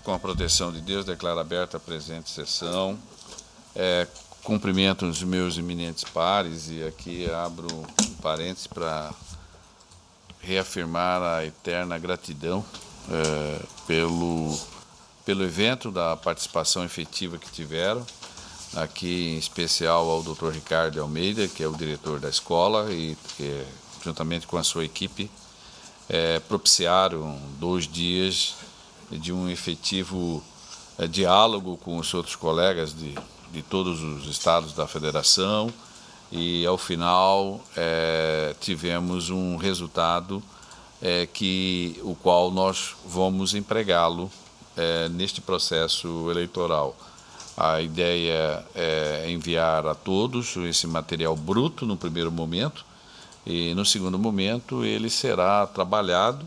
com a proteção de Deus, declaro aberta a presente sessão. Cumprimento os meus eminentes pares e aqui abro um parênteses para reafirmar a eterna gratidão pelo evento, da participação efetiva que tiveram, aqui em especial ao Dr. Ricardo Almeida, que é o diretor da escola, e juntamente com a sua equipe, propiciaram 2 dias de um efetivo diálogo com os outros colegas de todos os estados da federação, e ao final tivemos um resultado o qual nós vamos empregá-lo neste processo eleitoral. A ideia é enviar a todos esse material bruto no primeiro momento, e no segundo momento ele será trabalhado,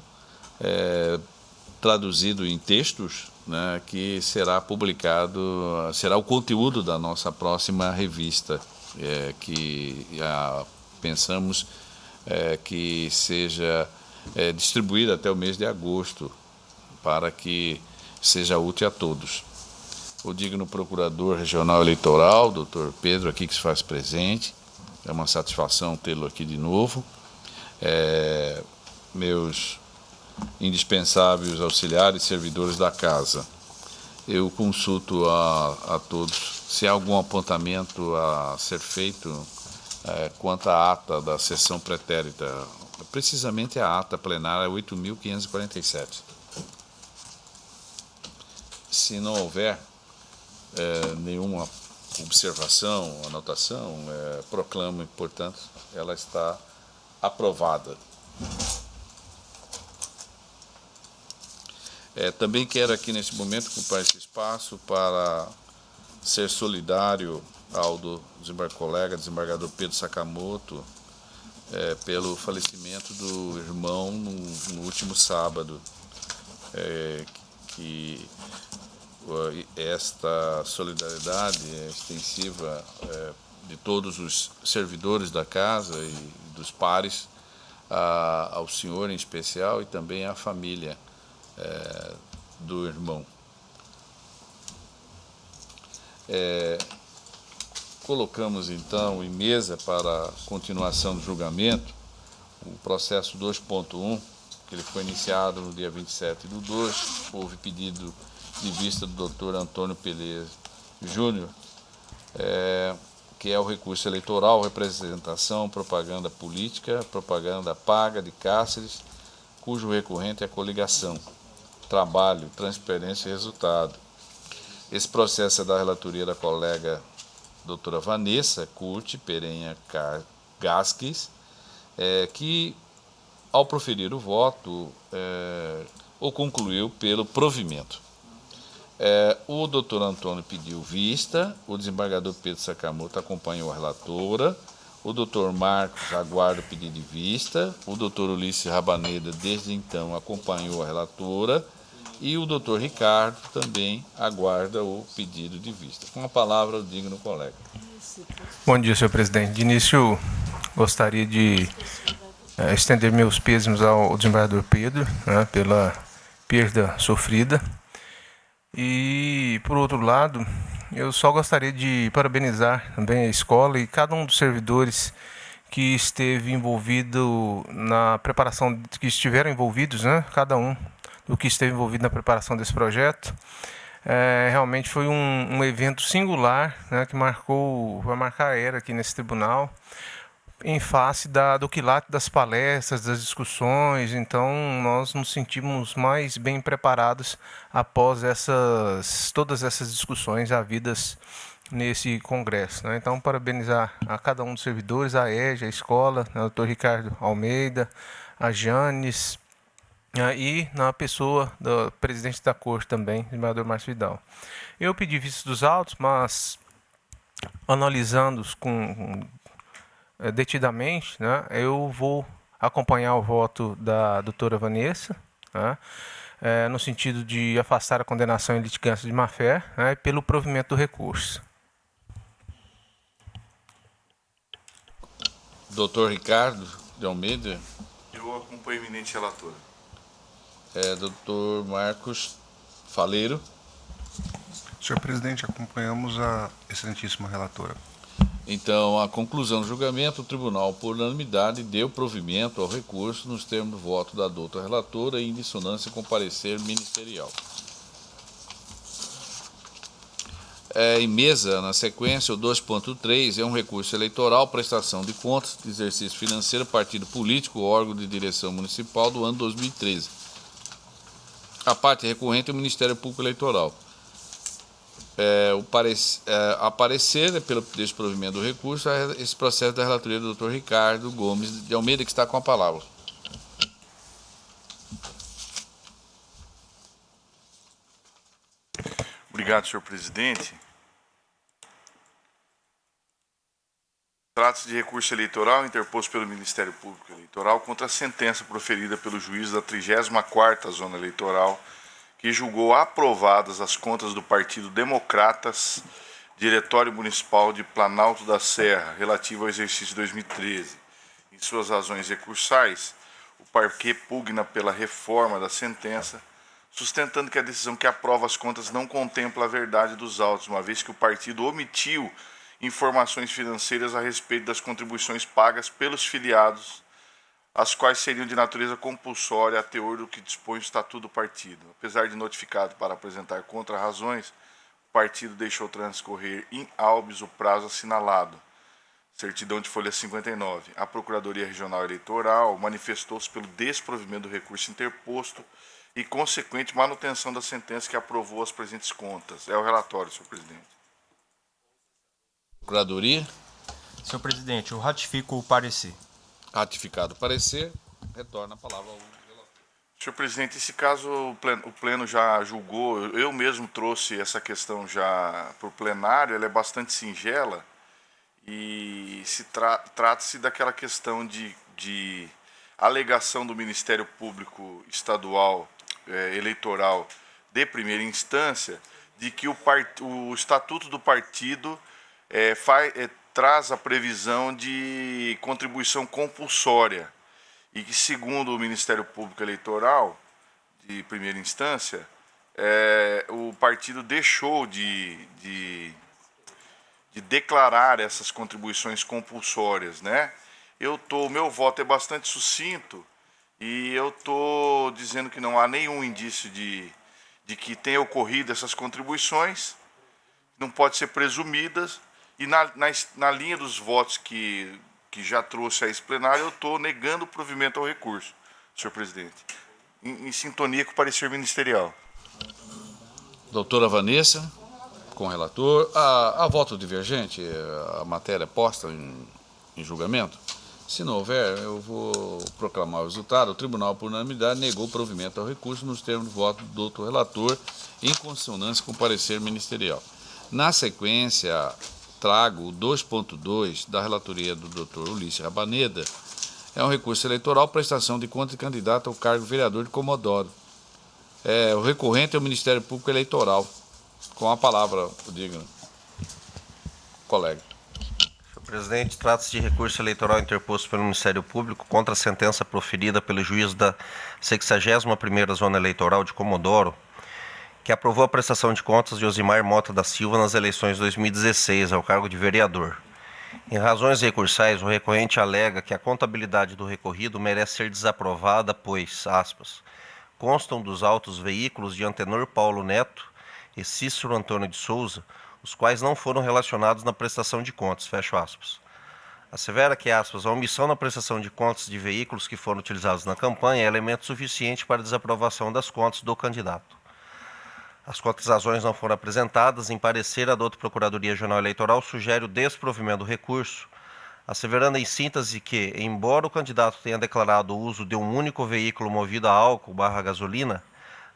traduzido em textos, né, que será publicado, será o conteúdo da nossa próxima revista, que pensamos que seja distribuída até o mês de agosto, para que seja útil a todos. O digno procurador regional eleitoral, doutor Pedro, aqui que se faz presente, é uma satisfação tê-lo aqui de novo. Meus indispensáveis auxiliares e servidores da casa, eu consulto a todos se há algum apontamento a ser feito quanto à ata da sessão pretérita, precisamente a ata plenária 8.547. Se não houver nenhuma observação, anotação, proclamo, portanto, ela está aprovada. Também quero aqui nesse momento ocupar esse espaço para ser solidário ao colega desembargador Pedro Sakamoto pelo falecimento do irmão no último sábado, que esta solidariedade é extensiva de todos os servidores da casa e dos pares ao senhor em especial, e também à família do irmão. Colocamos então em mesa para a continuação do julgamento o processo 2.1, que ele foi iniciado no dia 27/2. Houve pedido de vista do Dr. Antônio Pelé Júnior, que é o recurso eleitoral, representação, propaganda política, propaganda paga de Cáceres, cujo recorrente é a coligação, trabalho, transparência e resultado. Esse processo é da relatoria da colega doutora Vanessa Curti Perenha Gasques, que, ao proferir o voto, o concluiu pelo provimento. O doutor Antônio pediu vista, o desembargador Pedro Sakamoto acompanhou a relatora, o doutor Marcos aguarda o pedido de vista, o doutor Ulisses Rabaneda, desde então, acompanhou a relatora, e o doutor Ricardo também aguarda o pedido de vista. Com a palavra, o digno colega. Bom dia, senhor presidente. De início, gostaria de estender meus pêsames ao desembargador Pedro, né, pela perda sofrida. E, por outro lado, eu só gostaria de parabenizar também a escola e cada um dos servidores que esteve envolvido na preparação, que estiveram envolvidos, né, cada um do que esteve envolvido na preparação desse projeto. Realmente foi um evento singular, né, que vai marcar a era aqui nesse tribunal, em face do quilate das palestras, das discussões. Então nós nos sentimos mais bem preparados após todas essas discussões havidas nesse congresso, né? Então, parabenizar a cada um dos servidores, a EJA, a escola, o Dr. Ricardo Almeida, a Janes, e na pessoa do presidente da corte também, o desembargador Márcio Vidal. Eu pedi vista dos autos, mas analisando-os detidamente, né, eu vou acompanhar o voto da doutora Vanessa, né, no sentido de afastar a condenação em litigância de má-fé, né, pelo provimento do recurso. Doutor Ricardo de Almeida. Eu acompanho o eminente relator. Doutor Marcos Faleiro. Senhor presidente, acompanhamos a excelentíssima relatora. Então, a conclusão do julgamento, o tribunal, por unanimidade, deu provimento ao recurso nos termos do voto da doutora relatora e em dissonância com o parecer ministerial. Em mesa, na sequência, o 2.3 é um recurso eleitoral, prestação de contas de exercício financeiro, partido político, órgão de direção municipal do ano 2013. A parte recorrente é o Ministério Público Eleitoral. A parecer, pelo desprovimento do recurso, esse processo da relatoria do Dr. Ricardo Gomes de Almeida, que está com a palavra. Obrigado, senhor presidente. Trata-se de recurso eleitoral interposto pelo Ministério Público Eleitoral contra a sentença proferida pelo juiz da 34ª Zona Eleitoral, que julgou aprovadas as contas do Partido Democratas, Diretório Municipal de Planalto da Serra, relativo ao exercício 2013. Em suas razões recursais, o parquê pugna pela reforma da sentença, sustentando que a decisão que aprova as contas não contempla a verdade dos autos, uma vez que o partido omitiu informações financeiras a respeito das contribuições pagas pelos filiados, as quais seriam de natureza compulsória a teor do que dispõe o Estatuto do Partido. Apesar de notificado para apresentar contra-razões, o partido deixou transcorrer in albis o prazo assinalado. Certidão de folha 59. A Procuradoria Regional Eleitoral manifestou-se pelo desprovimento do recurso interposto e consequente manutenção da sentença que aprovou as presentes contas. É o relatório, senhor presidente. Procuradoria. Senhor presidente, eu ratifico o parecer. Ratificado o parecer, retorna a palavra ao relator. Senhor presidente, esse caso o pleno já julgou, eu mesmo trouxe essa questão já para o plenário, ela é bastante singela e trata-se daquela questão de alegação do Ministério Público Estadual Eleitoral de primeira instância de que o Estatuto do Partido traz a previsão de contribuição compulsória e que, segundo o Ministério Público Eleitoral, de primeira instância, o partido deixou de declarar essas contribuições compulsórias, né? Meu voto é bastante sucinto e eu estou dizendo que não há nenhum indício de que tenha ocorrido essas contribuições, não pode ser presumidas. E na linha dos votos que já trouxe a esse plenário, eu estou negando o provimento ao recurso, senhor presidente, em sintonia com o parecer ministerial. Doutora Vanessa, com o relator. A voto divergente, a matéria posta em julgamento? Se não houver, eu vou proclamar o resultado. O tribunal, por unanimidade, negou o provimento ao recurso nos termos do voto do doutor relator, em consonância com o parecer ministerial. Na sequência, trago o 2.2 da relatoria do Dr. Ulisses Rabaneda. É um recurso eleitoral, prestação de conta de candidato ao cargo de vereador de Comodoro. O recorrente é o Ministério Público Eleitoral. Com a palavra, o digno colega. Senhor presidente, trata-se de recurso eleitoral interposto pelo Ministério Público contra a sentença proferida pelo juiz da 61ª Zona Eleitoral de Comodoro, que aprovou a prestação de contas de Osimar Mota da Silva nas eleições de 2016 ao cargo de vereador. Em razões recursais, o recorrente alega que a contabilidade do recorrido merece ser desaprovada, pois, aspas, constam dos autos veículos de Antenor Paulo Neto e Cícero Antônio de Souza, os quais não foram relacionados na prestação de contas, fecho aspas. Assevera que, aspas, a omissão na prestação de contas de veículos que foram utilizados na campanha é elemento suficiente para a desaprovação das contas do candidato. As contestações não foram apresentadas. Em parecer, a doutora Procuradoria Regional Eleitoral sugere o desprovimento do recurso, asseverando em síntese que, embora o candidato tenha declarado o uso de um único veículo movido a álcool/gasolina,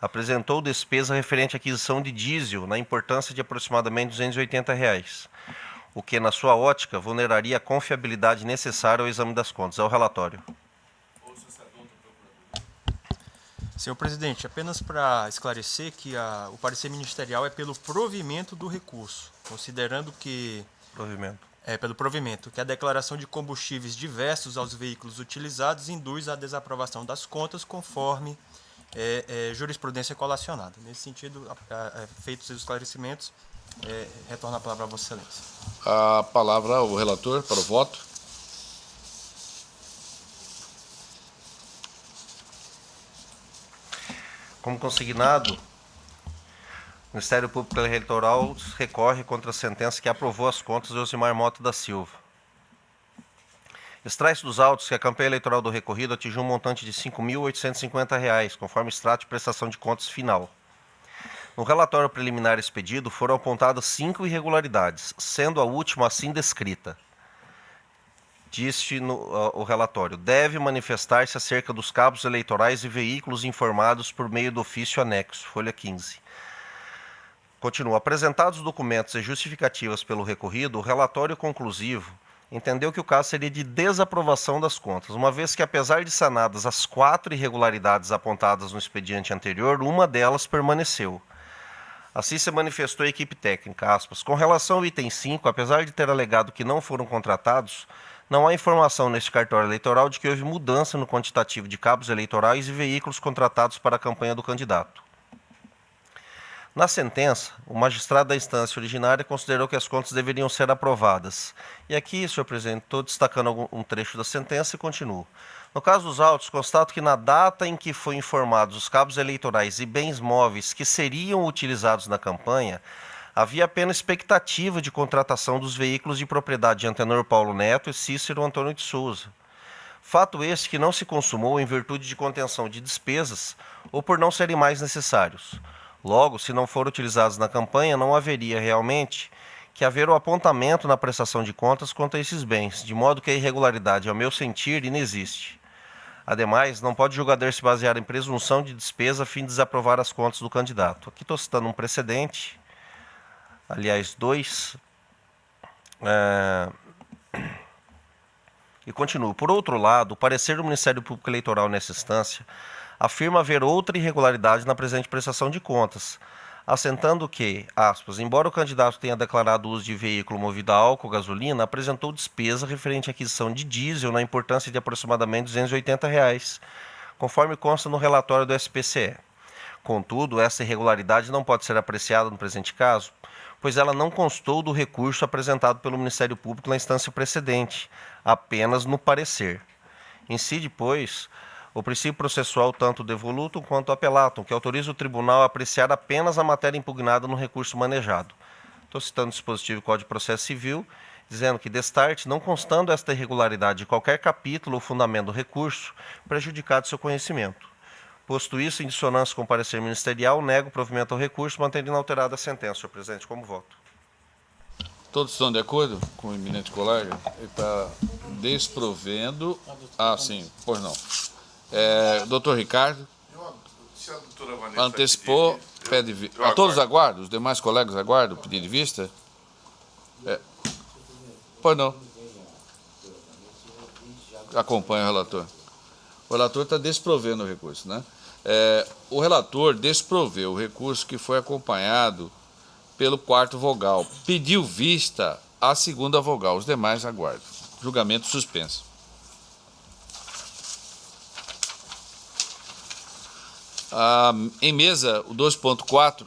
apresentou despesa referente à aquisição de diesel na importância de aproximadamente R$ 280, o que, na sua ótica, vulneraria a confiabilidade necessária ao exame das contas. É o relatório. Senhor presidente, apenas para esclarecer que o parecer ministerial é pelo provimento do recurso, considerando que... pelo provimento, que a declaração de combustíveis diversos aos veículos utilizados induz à desaprovação das contas, conforme jurisprudência colacionada. Nesse sentido, feitos os esclarecimentos, retorno a palavra a Vossa Excelência. A palavra ao relator para o voto. Como consignado, o Ministério Público Eleitoral recorre contra a sentença que aprovou as contas de Osimar Mota da Silva. Extrai-se dos autos que a campanha eleitoral do recorrido atingiu um montante de R$ 5.850, conforme extrato de prestação de contas final. No relatório preliminar expedido, foram apontadas 5 irregularidades, sendo a última assim descrita. Disse o relatório: deve manifestar-se acerca dos cabos eleitorais e veículos informados por meio do ofício anexo, folha 15. Continua: apresentados os documentos e justificativas pelo recorrido, o relatório conclusivo entendeu que o caso seria de desaprovação das contas, uma vez que, apesar de sanadas as 4 irregularidades apontadas no expediente anterior, uma delas permaneceu. Assim se manifestou a equipe técnica, aspas, com relação ao item 5, apesar de ter alegado que não foram contratados, não há informação neste cartório eleitoral de que houve mudança no quantitativo de cabos eleitorais e veículos contratados para a campanha do candidato. Na sentença, o magistrado da instância originária considerou que as contas deveriam ser aprovadas. E aqui, senhor presidente, estou destacando um trecho da sentença e continuo. No caso dos autos, constato que na data em que foram informados os cabos eleitorais e bens móveis que seriam utilizados na campanha, havia apenas expectativa de contratação dos veículos de propriedade de Antenor Paulo Neto e Cícero Antônio de Souza. Fato esse que não se consumou em virtude de contenção de despesas ou por não serem mais necessários. Logo, se não forem utilizados na campanha, não haveria realmente que haver o apontamento na prestação de contas quanto a esses bens, de modo que a irregularidade, ao meu sentir, inexiste. Ademais, não pode o julgador se basear em presunção de despesa a fim de desaprovar as contas do candidato. Aqui estou citando um precedente, aliás, 2. E continuo. Por outro lado, o parecer do Ministério Público Eleitoral nessa instância afirma haver outra irregularidade na presente prestação de contas, assentando que, aspas, embora o candidato tenha declarado o uso de veículo movido a álcool ou gasolina, apresentou despesa referente à aquisição de diesel na importância de aproximadamente R$ 280, conforme consta no relatório do SPCE. Contudo, essa irregularidade não pode ser apreciada no presente caso, pois ela não constou do recurso apresentado pelo Ministério Público na instância precedente, apenas no parecer. Incide, pois, o princípio processual tanto devolutum quanto apelatum, que autoriza o tribunal a apreciar apenas a matéria impugnada no recurso manejado. Estou citando o dispositivo do Código de Processo Civil, dizendo que, destarte, não constando esta irregularidade de qualquer capítulo ou fundamento do recurso, prejudicado seu conhecimento. Posto isso, em dissonância com o parecer ministerial, nego o provimento ao recurso, mantendo inalterada a sentença, senhor presidente. Como voto? Todos estão de acordo com o eminente colega? Ele está desprovendo... Ah, sim, pois não. Doutor Ricardo, Se a doutora Vanessa antecipou, pede vista. A todos aguardam? Os demais colegas aguardam o pedido de vista? Pois não. Acompanha o relator. O relator está desprovendo o recurso, né? O relator desproveu o recurso que foi acompanhado pelo 4º vogal. Pediu vista à 2ª vogal. Os demais aguardam. Julgamento suspenso. Em mesa, o 2.4,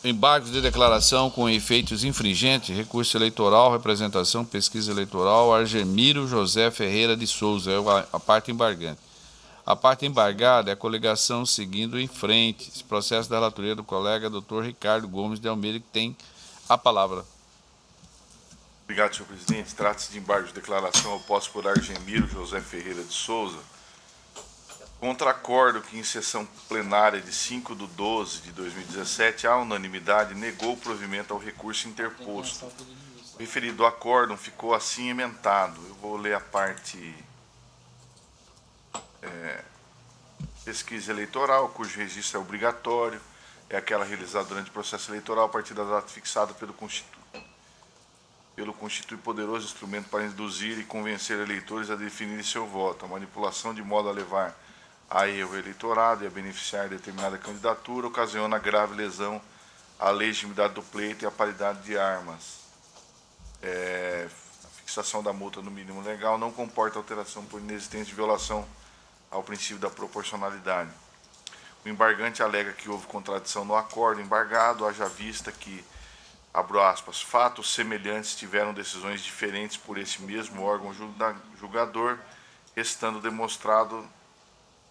embargos de declaração com efeitos infringentes, recurso eleitoral, representação, pesquisa eleitoral, Argemiro José Ferreira de Souza, é a parte embargante. A parte embargada é a coligação seguindo em frente. Esse processo da relatoria do colega Dr. Ricardo Gomes de Almeida, que tem a palavra. Obrigado, senhor presidente. Trata-se de embargo de declaração oposto por Argemiro José Ferreira de Souza, contra acordo que, em sessão plenária de 5/12/2017, à unanimidade, negou o provimento ao recurso interposto. O referido acórdão ficou assim emendado. Eu vou ler a parte pesquisa eleitoral, cujo registro é obrigatório, é aquela realizada durante o processo eleitoral a partir da data fixada pelo constitui poderoso instrumento para induzir e convencer eleitores a definirem seu voto. A manipulação de modo a levar a erro eleitorado e a beneficiar determinada candidatura ocasiona grave lesão à legitimidade do pleito e à paridade de armas. A fixação da multa no mínimo legal não comporta alteração por inexistência de violação ao princípio da proporcionalidade. O embargante alega que houve contradição no acordo embargado, haja vista que, abro aspas, fatos semelhantes tiveram decisões diferentes por esse mesmo órgão julgador, restando demonstrado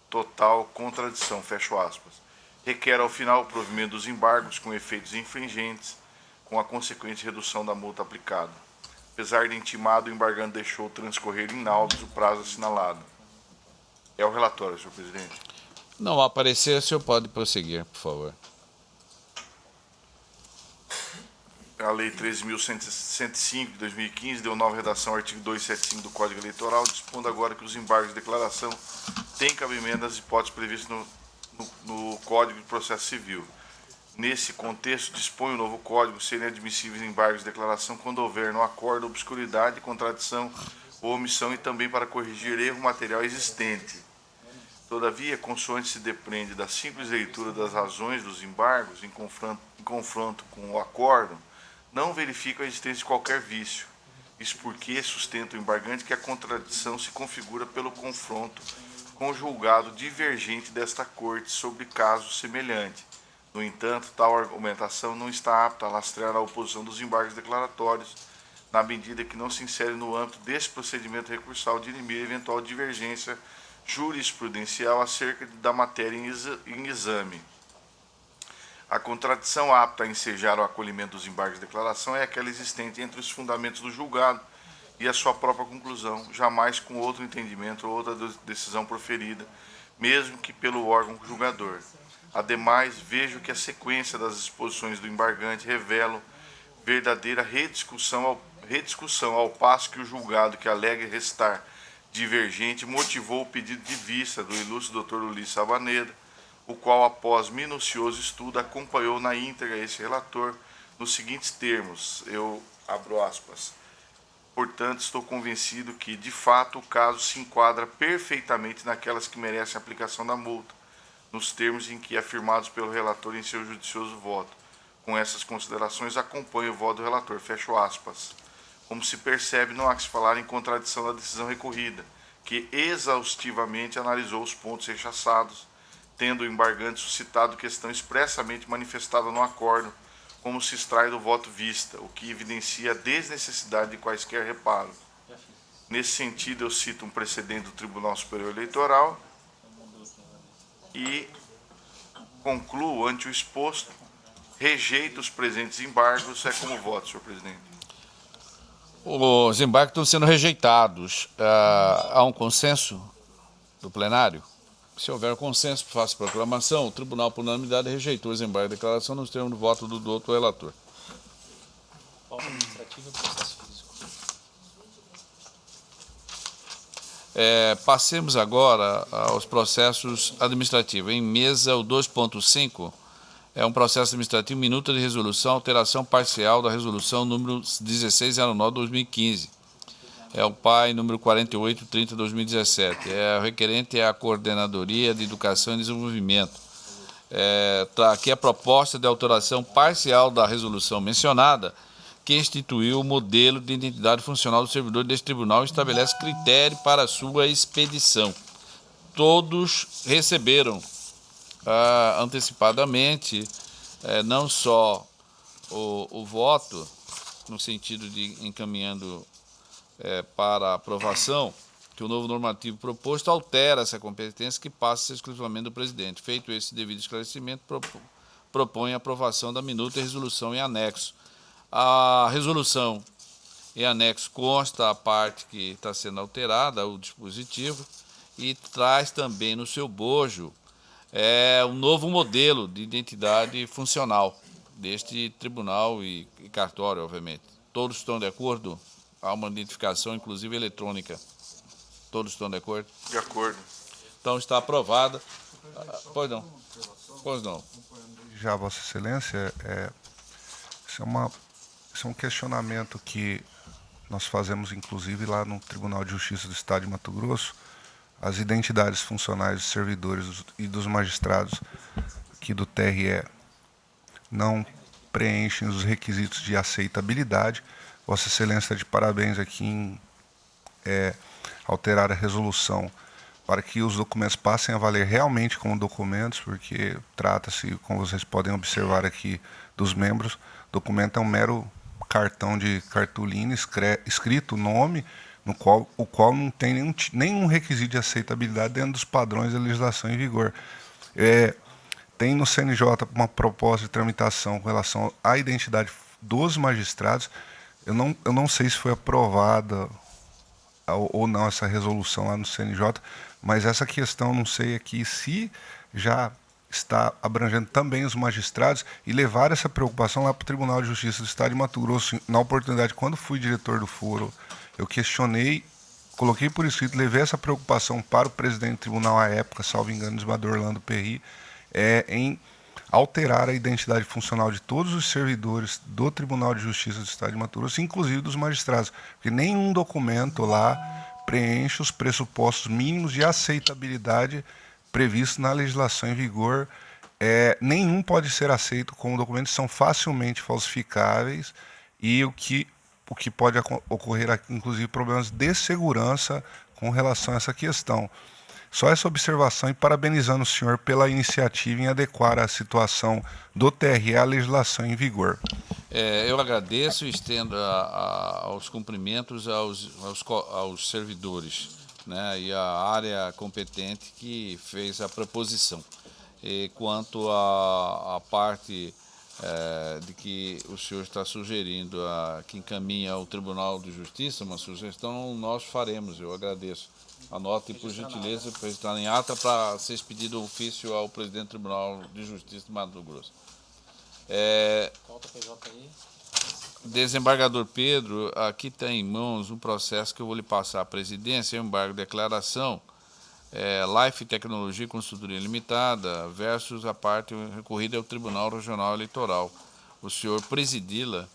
total contradição, fecho aspas. Requer ao final o provimento dos embargos com efeitos infringentes, com a consequente redução da multa aplicada. Apesar de intimado, o embargante deixou transcorrer inauditos o prazo assinalado. É o relatório, senhor presidente. Não aparecer, o senhor pode prosseguir, por favor. A Lei 13.105 de 2015 deu nova redação ao artigo 275 do Código Eleitoral, dispondo agora que os embargos de declaração têm cabimento nas hipóteses previstas no Código de Processo Civil. Nesse contexto, dispõe o novo Código serem admissíveis embargos de declaração quando houver no acordo obscuridade, contradição ou omissão e também para corrigir erro material existente. Todavia, consoante se depreende da simples leitura das razões dos embargos em confronto com o acordo, não verifica a existência de qualquer vício. Isso porque sustenta o embargante que a contradição se configura pelo confronto com o julgado divergente desta Corte sobre caso semelhante. No entanto, tal argumentação não está apta a lastrear a oposição dos embargos declaratórios, na medida que não se insere no âmbito desse procedimento recursal dirimir eventual divergência jurisprudencial acerca da matéria em exame. A contradição apta a ensejar o acolhimento dos embargos de declaração é aquela existente entre os fundamentos do julgado e a sua própria conclusão, jamais com outro entendimento ou outra decisão proferida, mesmo que pelo órgão julgador. Ademais, vejo que a sequência das exposições do embargante revela verdadeira rediscussão ao passo que o julgado que alega restar divergente motivou o pedido de vista do ilustre Dr. Ulisses Sabaneda, o qual, após minucioso estudo, acompanhou na íntegra esse relator nos seguintes termos, eu abro aspas. Portanto, estou convencido que, de fato, o caso se enquadra perfeitamente naquelas que merecem a aplicação da multa, nos termos em que afirmados pelo relator em seu judicioso voto. Com essas considerações, acompanho o voto do relator, fecho aspas. Como se percebe, não há que se falar em contradição da decisão recorrida, que exaustivamente analisou os pontos rechaçados, tendo o embargante suscitado questão expressamente manifestada no acordo, como se extrai do voto vista, o que evidencia a desnecessidade de quaisquer reparos. Nesse sentido, eu cito um precedente do Tribunal Superior Eleitoral e concluo, ante o exposto, rejeito os presentes embargos. É como voto, senhor presidente. Os embargos estão sendo rejeitados. Há um consenso do plenário? Se houver consenso, faço proclamação. O tribunal, por unanimidade, rejeitou os embargos de declaração nos termos do voto do doutor relator. Pauta administrativa e processo físico. Passemos agora aos processos administrativos. Em mesa, o 2.5 é um processo administrativo, minuta de resolução, alteração parcial da resolução número 1609/2015. É o PAI número 4830/2017. O requerente é a Coordenadoria de Educação e Desenvolvimento. Aqui a proposta de alteração parcial da resolução mencionada, que instituiu o modelo de identidade funcional do servidor deste tribunal e estabelece critério para sua expedição. Todos receberam antecipadamente não só o voto, no sentido de encaminhando para aprovação, que o novo normativo proposto altera essa competência que passa a ser exclusivamente do presidente. Feito esse devido esclarecimento, propõe a aprovação da minuta e resolução em anexo. A resolução em anexo consta a parte que está sendo alterada, o dispositivo, e traz também no seu bojo um novo modelo de identidade funcional deste tribunal e cartório, obviamente. Todos estão de acordo? Há uma identificação, inclusive eletrônica. Todos estão de acordo? De acordo. Então está aprovada. Pois não. Pois não. Já, Vossa Excelência, isso é um questionamento que nós fazemos, inclusive, lá no Tribunal de Justiça do Estado de Mato Grosso. As identidades funcionais dos servidores e dos magistrados aqui do TRE não preenchem os requisitos de aceitabilidade. Vossa Excelência está de parabéns aqui em alterar a resolução para que os documentos passem a valer realmente como documentos, porque trata-se, como vocês podem observar aqui, dos membros. Documento é um mero cartão de cartolina escrito o nome, o qual não tem nenhum requisito de aceitabilidade dentro dos padrões da legislação em vigor. Tem no CNJ uma proposta de tramitação com relação à identidade dos magistrados. Eu não sei se foi aprovada ou não essa resolução lá no CNJ, mas essa questão, não sei aqui se já está abrangendo também os magistrados e levar essa preocupação lá para o Tribunal de Justiça do Estado de Mato Grosso. Na oportunidade, quando fui diretor do foro, eu questionei, coloquei por escrito, levei essa preocupação para o presidente do tribunal à época, salvo engano, o desembargador Orlando Perry, em alterar a identidade funcional de todos os servidores do Tribunal de Justiça do Estado de Mato Grosso, inclusive dos magistrados, porque nenhum documento lá preenche os pressupostos mínimos de aceitabilidade previstos na legislação em vigor. Nenhum pode ser aceito como documentos, são facilmente falsificáveis, e o que pode ocorrer aqui, inclusive, problemas de segurança com relação a essa questão. Só essa observação, e parabenizando o senhor pela iniciativa em adequar a situação do TRE à legislação em vigor. Eu agradeço e estendo aos cumprimentos aos servidores, né, e à área competente que fez a proposição. E quanto à parte de que o senhor está sugerindo, que encaminha ao Tribunal de Justiça uma sugestão, nós faremos, eu agradeço. Anote, por gentileza, para registrar em ata, para ser expedido ofício ao presidente do Tribunal de Justiça de Mato Grosso. Desembargador Pedro, aqui está em mãos um processo que eu vou lhe passar à presidência, embargo de declaração, Life Tecnologia Consultoria Limitada versus a parte recorrida ao Tribunal Regional Eleitoral. O senhor presidir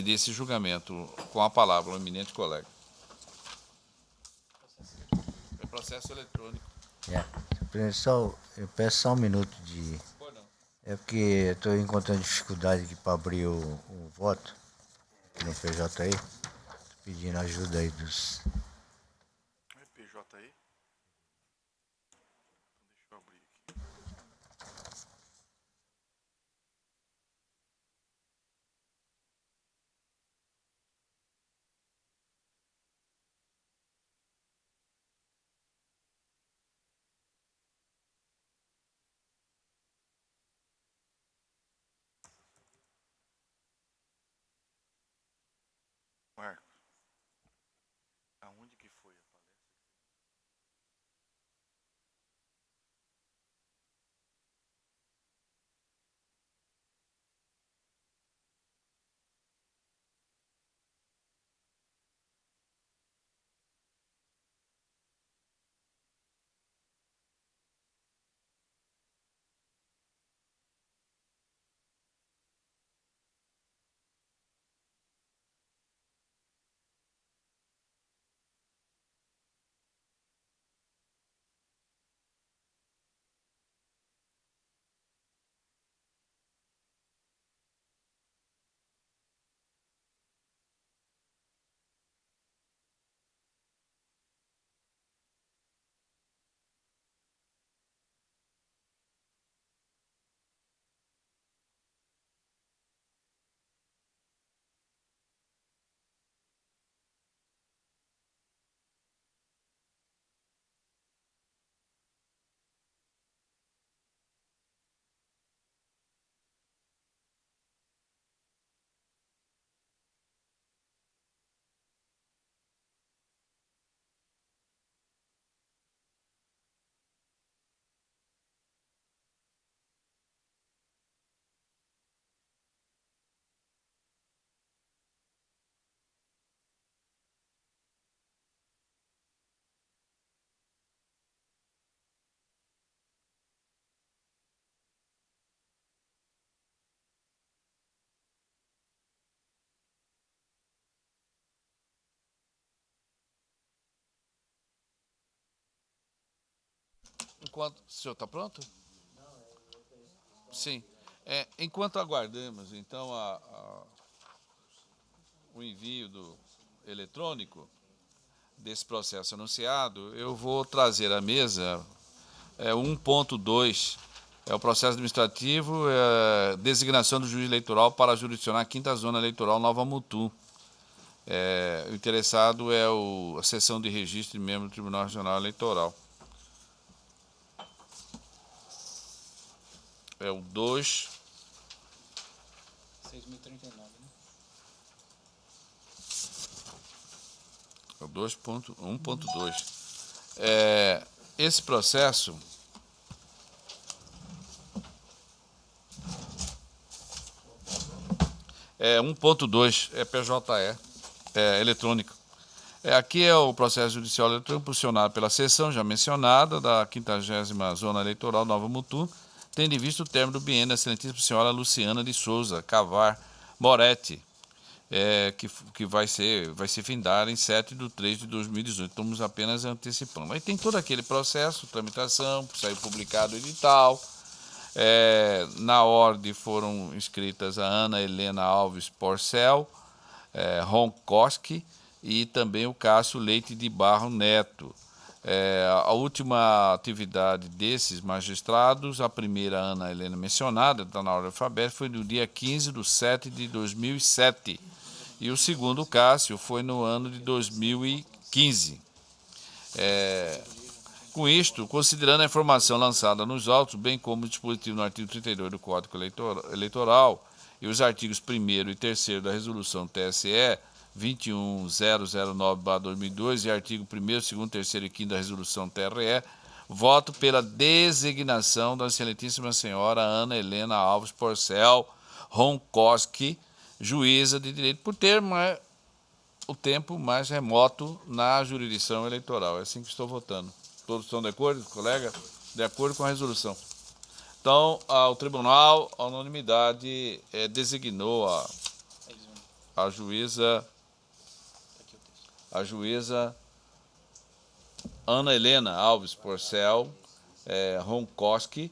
esse julgamento. Com a palavra, o eminente colega. Processo eletrônico. Eu peço só um minuto de... É porque eu estou encontrando dificuldade aqui para abrir o voto aqui no PJI. Estou pedindo ajuda aí dos... PJI? Deixa eu abrir aqui. Marcos, aonde que foi a palestra? O senhor está pronto? Sim. Enquanto aguardamos, então, o envio do eletrônico, desse processo anunciado, eu vou trazer à mesa 1.2, o processo administrativo, designação do juiz eleitoral para jurisdicionar a 5ª Zona Eleitoral Nova Mutum. O interessado é a seção de registro de membro do Tribunal Regional Eleitoral. É o 2... 6.039, né? É o 1.2. Esse processo é 1.2, é PJE, eletrônico. Aqui é o processo judicial eletrônico impulsionado pela seção já mencionada da 50ª Zona Eleitoral Nova Mutum, tendo em vista o término do biênio da excelentíssima senhora Luciana de Souza Cavar Moretti, que vai ser findada em 7/3/2018. Estamos apenas antecipando. Aí tem todo aquele processo, tramitação, saiu publicado o edital. Na ordem foram inscritas a Ana Helena Alves Porcel, Roncoski e também o Cássio Leite de Barro Neto. A última atividade desses magistrados, a primeira Ana Helena mencionada, está na ordem alfabética, foi no dia 15/7/2007. E o segundo, Cássio, foi no ano de 2015. Com isto, considerando a informação lançada nos autos, bem como o dispositivo no artigo 32 do Código Eleitoral e os artigos 1º e 3º da resolução TSE 21009/2002 e artigo 1º, 2º, 3º e 5º da resolução TRE, voto pela designação da excelentíssima senhora Ana Helena Alves Porcel Roncoski, juíza de direito, por ter o tempo mais remoto na jurisdição eleitoral. É assim que estou votando. Todos estão de acordo, colega? De acordo com a resolução. Então, o tribunal, a unanimidade, designou a juíza Ana Helena Alves Porcel Roncoski,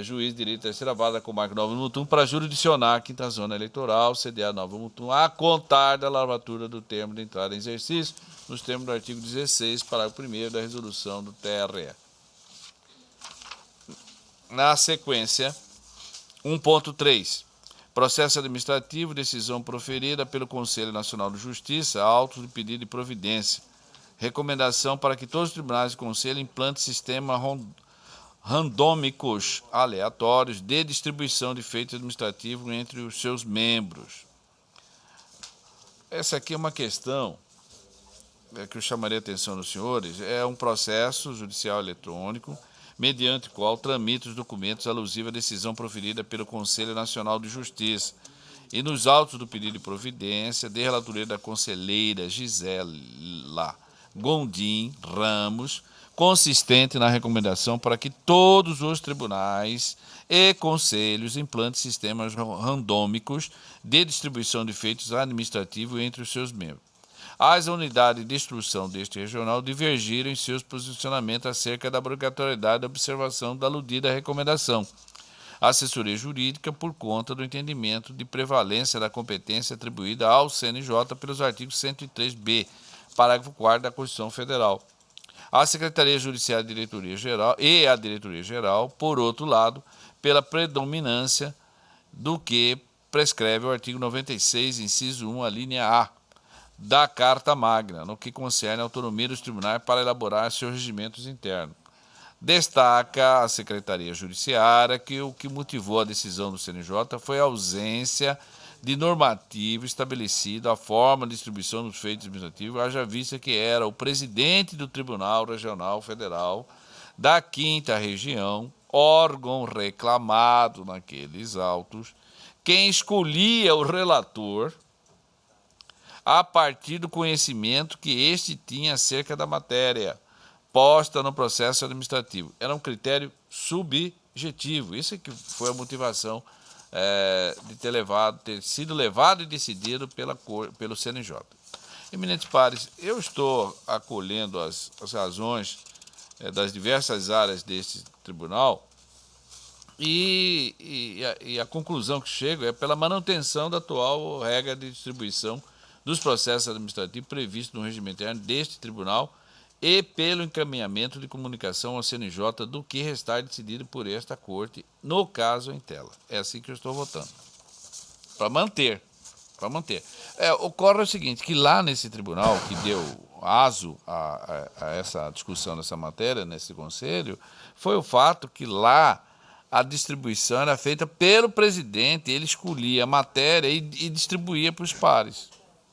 juiz de direito da 3ª Vara da Comarca Nova Mutum, para jurisdicionar a 5ª Zona Eleitoral, CDA Nova Mutum, a contar da lavatura do termo de entrada em exercício, nos termos do artigo 16, parágrafo 1º da resolução do TRE. Na sequência, 1.3. Processo administrativo, decisão proferida pelo Conselho Nacional de Justiça, autos de pedido de providência. Recomendação para que todos os tribunais e conselho implantem sistemas randômicos aleatórios de distribuição de feitos administrativos entre os seus membros. Essa aqui é uma questão que eu chamaria a atenção dos senhores. É um processo judicial eletrônico, mediante o qual tramita os documentos alusivos à decisão proferida pelo Conselho Nacional de Justiça e nos autos do pedido de providência, de relatoria da conselheira Gisela Gondim Ramos, consistente na recomendação para que todos os tribunais e conselhos implantem sistemas randômicos de distribuição de feitos administrativos entre os seus membros. As unidades de instrução deste regional divergiram em seus posicionamentos acerca da obrigatoriedade da observação da aludida recomendação. A assessoria jurídica, por conta do entendimento de prevalência da competência atribuída ao CNJ pelos artigos 103b, parágrafo 4º da Constituição Federal. A Secretaria Judiciária e a Diretoria Geral, por outro lado, pela predominância do que prescreve o artigo 96, inciso 1, a linha A, da Carta Magna, no que concerne a autonomia dos tribunais para elaborar seus regimentos internos. Destaca a Secretaria Judiciária que o que motivou a decisão do CNJ foi a ausência de normativo estabelecido a forma de distribuição dos feitos administrativos, haja vista que era o presidente do Tribunal Regional Federal da 5ª Região, órgão reclamado naqueles autos, quem escolhia o relator a partir do conhecimento que este tinha acerca da matéria posta no processo administrativo. Era um critério subjetivo. Isso é que foi a motivação de ter sido levado e decidido pelo CNJ. Eminentes pares, eu estou acolhendo as razões das diversas áreas deste tribunal e a conclusão que chego é pela manutenção da atual regra de distribuição dos processos administrativos previstos no regimento interno deste tribunal e pelo encaminhamento de comunicação ao CNJ do que restar decidido por esta Corte, no caso em tela. É assim que eu estou votando. Para manter. Ocorre o seguinte, que lá nesse tribunal que deu aso a essa discussão dessa matéria, nesse conselho, foi o fato que lá a distribuição era feita pelo presidente, ele escolhia a matéria e distribuía para os pares.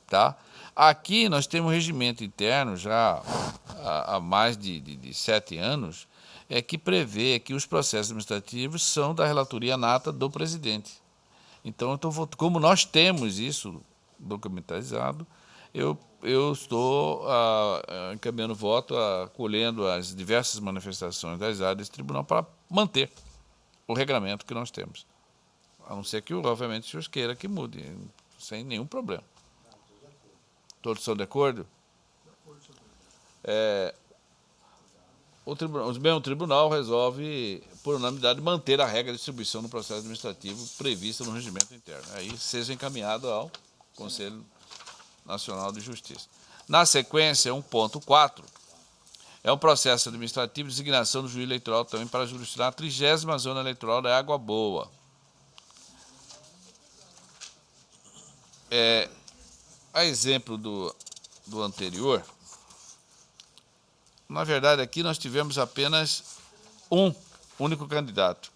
Tá? Aqui nós temos um regimento interno já há mais de 7 anos, que prevê que os processos administrativos são da relatoria nata do presidente. Então, como nós temos isso documentalizado, eu estou encaminhando voto, acolhendo as diversas manifestações das áreas desse tribunal para manter o regramento que nós temos. A não ser que, obviamente, o senhor queira que mude, sem nenhum problema. Todos estão de acordo? O mesmo tribunal resolve, por unanimidade, manter a regra de distribuição do processo administrativo prevista no regimento interno. Aí seja encaminhado ao Conselho Nacional de Justiça. Na sequência, 1.4, é um processo administrativo de designação do juiz eleitoral também para jurisdicionar a 30ª Zona Eleitoral da Água Boa. A exemplo do anterior, na verdade, aqui nós tivemos apenas um único candidato.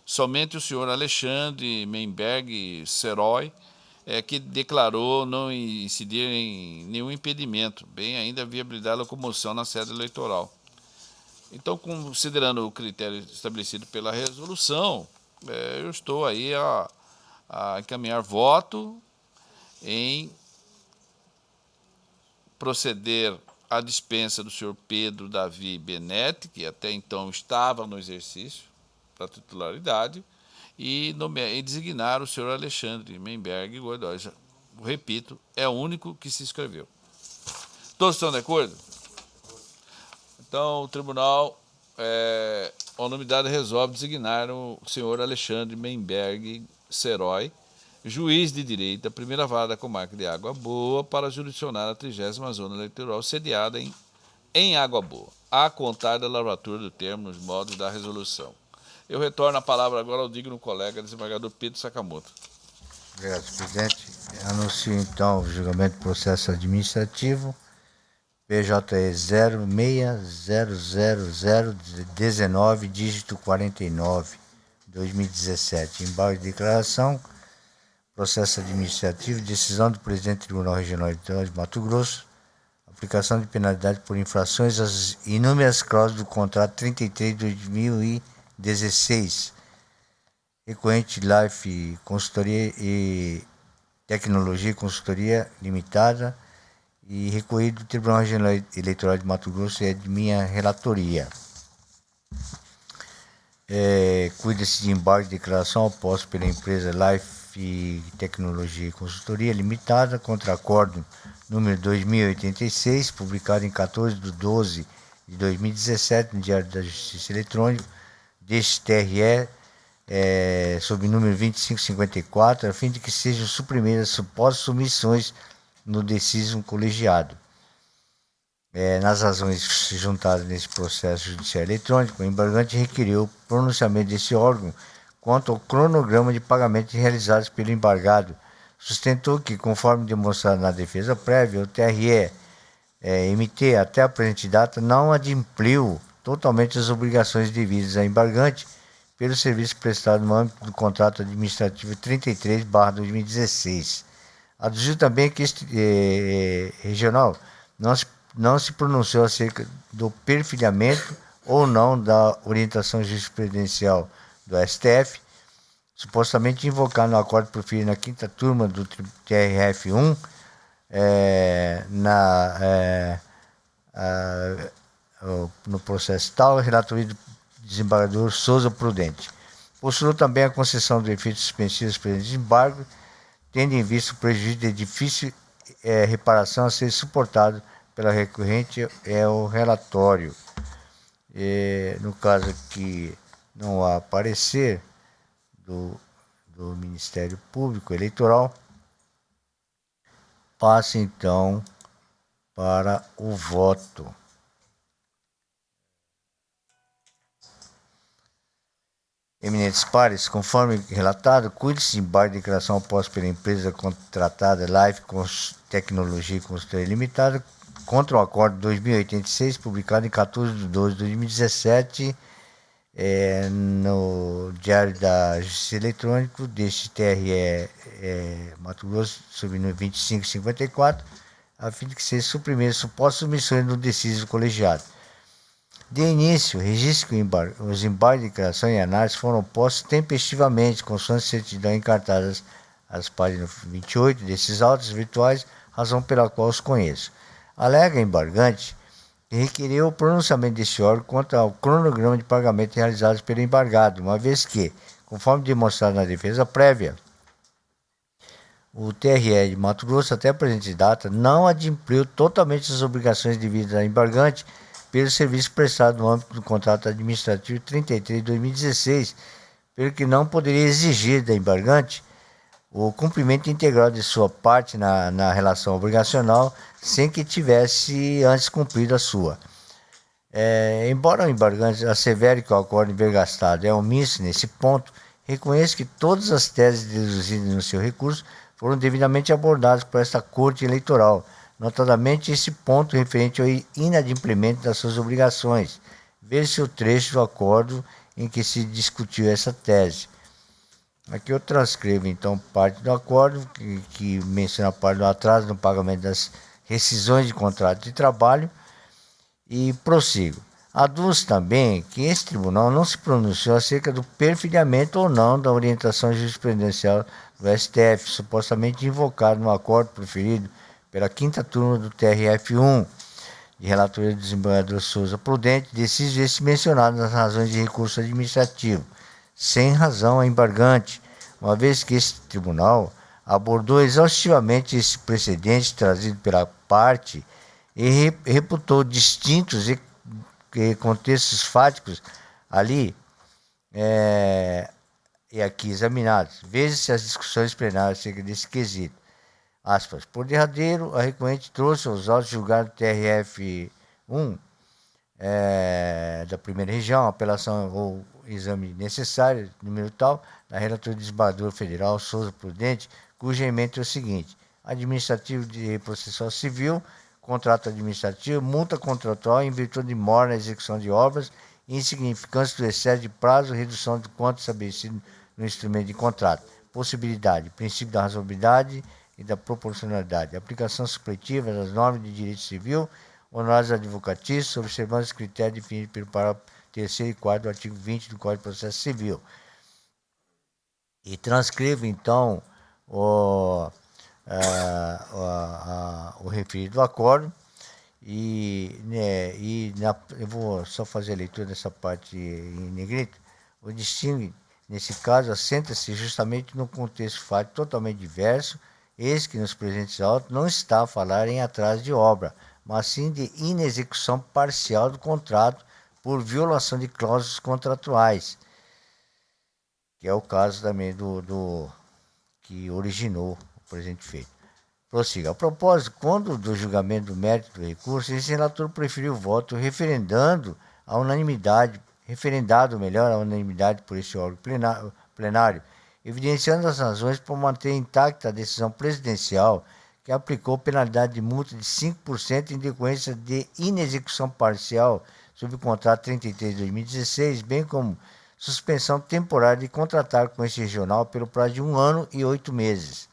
Somente o senhor Alexandre Menberg Serói, que declarou não incidir em nenhum impedimento, bem ainda a viabilidade da locomoção na sede eleitoral. Então, considerando o critério estabelecido pela resolução, eu estou aí a encaminhar voto em proceder à dispensa do senhor Pedro Davi Benetti, que até então estava no exercício da titularidade, e designar o senhor Alexandre Menberg Godoy. Repito, é o único que se inscreveu. Todos estão de acordo? Então, o tribunal, a unanimidade, resolve designar o senhor Alexandre Menberg Serói, juiz de direito da primeira vara da comarca de Água Boa, para jurisdicionar a 30ª Zona Eleitoral sediada em Água Boa, a contar da lavratura do termo nos modos da resolução. Eu retorno a palavra agora ao digno colega desembargador Pedro Sakamoto. Obrigado, presidente. Anuncio, então, o julgamento do processo administrativo PJE 06000019, dígito 49, 2017. Embargo de declaração, processo administrativo, decisão do presidente do Tribunal Regional Eleitoral de Mato Grosso, aplicação de penalidade por infrações às inúmeras cláusulas do contrato 33 de 2016, recorrente Life Consultoria e Tecnologia Consultoria Limitada, e recorrido do Tribunal Regional Eleitoral de Mato Grosso, é de minha relatoria. Cuida-se de embargo de declaração oposto pela empresa Life Tecnologia e Consultoria Limitada contra acórdão número 2086, publicado em 14/12/2017 no Diário da Justiça Eletrônico deste TRE, sob número 2554, a fim de que sejam suprimidas supostas omissões no decisum colegiado. Nas razões juntadas nesse processo judicial eletrônico, o embargante requeriu o pronunciamento desse órgão quanto ao cronograma de pagamentos realizados pelo embargado. Sustentou que, conforme demonstrado na defesa prévia, o TRE MT, até a presente data, não adimpliu totalmente as obrigações devidas ao embargante pelo serviço prestado no âmbito do contrato administrativo 33/2016. Aduziu também que este regional não se pronunciou acerca do perfilhamento ou não da orientação jurisprudencial do STF, supostamente invocado no acordo proferido na 5ª turma do TRF1, no processo tal, relatoria do desembargador Souza Prudente. Postulou também a concessão do efeito suspensivo presente de embargo, tendo em vista o prejuízo de difícil reparação a ser suportado pela recorrente, o relatório. No caso aqui, não há parecer do Ministério Público Eleitoral, passa então para o voto. Eminentes pares, conforme relatado, cuide-se de embargo de declaração oposta pela empresa contratada Life Tecnologia Consultoria Limitada contra o acordo 2086, publicado em 14 de 12 de 2017, no Diário da Justiça Eletrônico deste TRE Mato Grosso, sob o número 2554, a fim de que seja suprimido supostas submissões no deciso colegiado. De início, registro que os embargos de declaração e análise foram postos tempestivamente, consoante certidão encartadas às páginas 28 desses autos virtuais, razão pela qual os conheço. Alega embargante que requeriu o pronunciamento deste órgão quanto ao cronograma de pagamento realizados pelo embargado, uma vez que, conforme demonstrado na defesa prévia, o TRE de Mato Grosso, até a presente data, não adimpliu totalmente as obrigações devidas ao embargante pelo serviço prestado no âmbito do contrato administrativo 33 de 2016, pelo que não poderia exigir da embargante o cumprimento integral de sua parte na relação obrigacional, sem que tivesse antes cumprido a sua. Embora o embargante assevere que o acordo embargastado é omisso nesse ponto, reconheço que todas as teses deduzidas no seu recurso foram devidamente abordadas por esta Corte Eleitoral, notadamente esse ponto referente ao inadimplemento das suas obrigações. Veja-se o trecho do acordo em que se discutiu essa tese. Aqui eu transcrevo, então, parte do acordo, que menciona a parte do atraso no pagamento das rescisões de contrato de trabalho, e prossigo. Aduzo também que esse tribunal não se pronunciou acerca do perfilhamento ou não da orientação jurisprudencial do STF, supostamente invocado no acordo proferido pela quinta turma do TRF1, de relatoria do desembargador Souza Prudente, deciso esse mencionado nas razões de recurso administrativo, sem razão a embargante, uma vez que esse tribunal abordou exaustivamente esse precedente trazido pela parte e reputou distintos contextos fáticos ali e aqui examinados. Veja-se as discussões plenárias acerca desse quesito. Aspas. Por derradeiro, a recorrente trouxe aos autos julgados do TRF1 da primeira região, apelação ou exame necessário, número tal, da relatoria do desembargador federal Souza Prudente, cuja emenda é o seguinte: administrativo de processual civil, contrato administrativo, multa contratual em virtude de mora na execução de obras, insignificância do excesso de prazo, redução do quanto estabelecido no instrumento de contrato, possibilidade, princípio da razoabilidade e da proporcionalidade, aplicação supletiva das normas de direito civil, honorários advocatícios, observando os critérios definidos pelo parágrafo 3º e 4º do artigo 20 do Código de Processo Civil. E transcrevo, então, o referido acordo eu vou só fazer a leitura dessa parte em negrito. O distingue, nesse caso, assenta-se justamente num contexto fático totalmente diverso, eis que nos presentes autos não está a falar em atraso de obra, mas sim de inexecução parcial do contrato por violação de cláusulas contratuais, que é o caso também do que originou o presente feito. Prossiga. A propósito, quando do julgamento do mérito do recurso, esse relator preferiu o voto referendado a unanimidade por este órgão plenário, evidenciando as razões por manter intacta a decisão presidencial que aplicou penalidade de multa de 5% em decorrência de inexecução parcial sob o contrato 33 de 2016, bem como suspensão temporária de contratar com esse regional pelo prazo de 1 ano e 8 meses.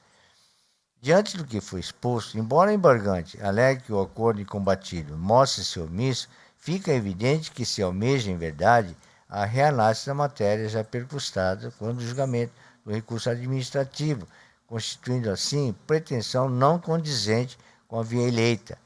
Diante do que foi exposto, embora o embargante alegue que o acordo combatido mostre-se omisso, fica evidente que se almeja, em verdade, a reanálise da matéria já percustada quando o julgamento do recurso administrativo, constituindo assim pretensão não condizente com a via eleita,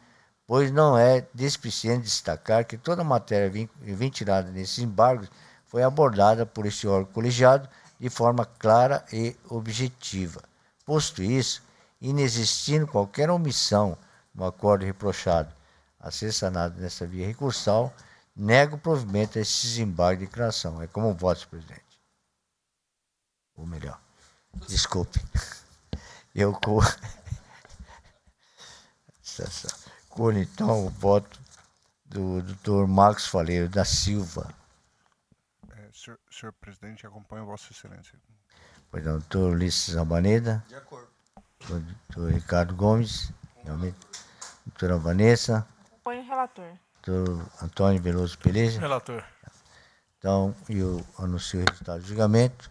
pois não é desplicente destacar que toda a matéria ventilada nesses embargos foi abordada por este órgão colegiado de forma clara e objetiva. Posto isso, inexistindo qualquer omissão no acordo reprochado a ser sanado nessa via recursal, nego o provimento a esses embargos de declaração. É como voto, presidente. Ou melhor, desculpe. sessão. Com, então, o voto do Dr. Marcos Faleiro da Silva. Senhor presidente, acompanho Vossa Excelência. Pois não, Dr. Ulisses Albaneda. De acordo. Dr. Ricardo Gomes. Realmente. Doutora Vanessa. Acompanho o relator. Dr. Antônio Veloso Peleja. Relator. Então, eu anuncio o resultado do julgamento.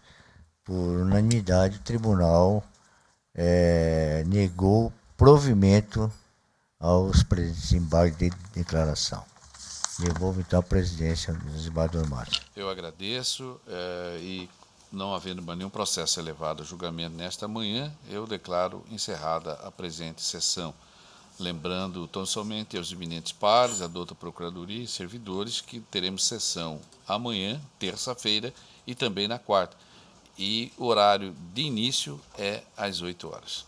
Por unanimidade, o tribunal negou provimento aos desembargos de declaração. Devolvo então a presidência do desembargador Márcio. Eu agradeço e, não havendo nenhum processo elevado a julgamento nesta manhã, eu declaro encerrada a presente sessão. Lembrando tão somente aos eminentes pares, a douta Procuradoria e servidores que teremos sessão amanhã, terça-feira, e também na quarta. E o horário de início é às 8 horas.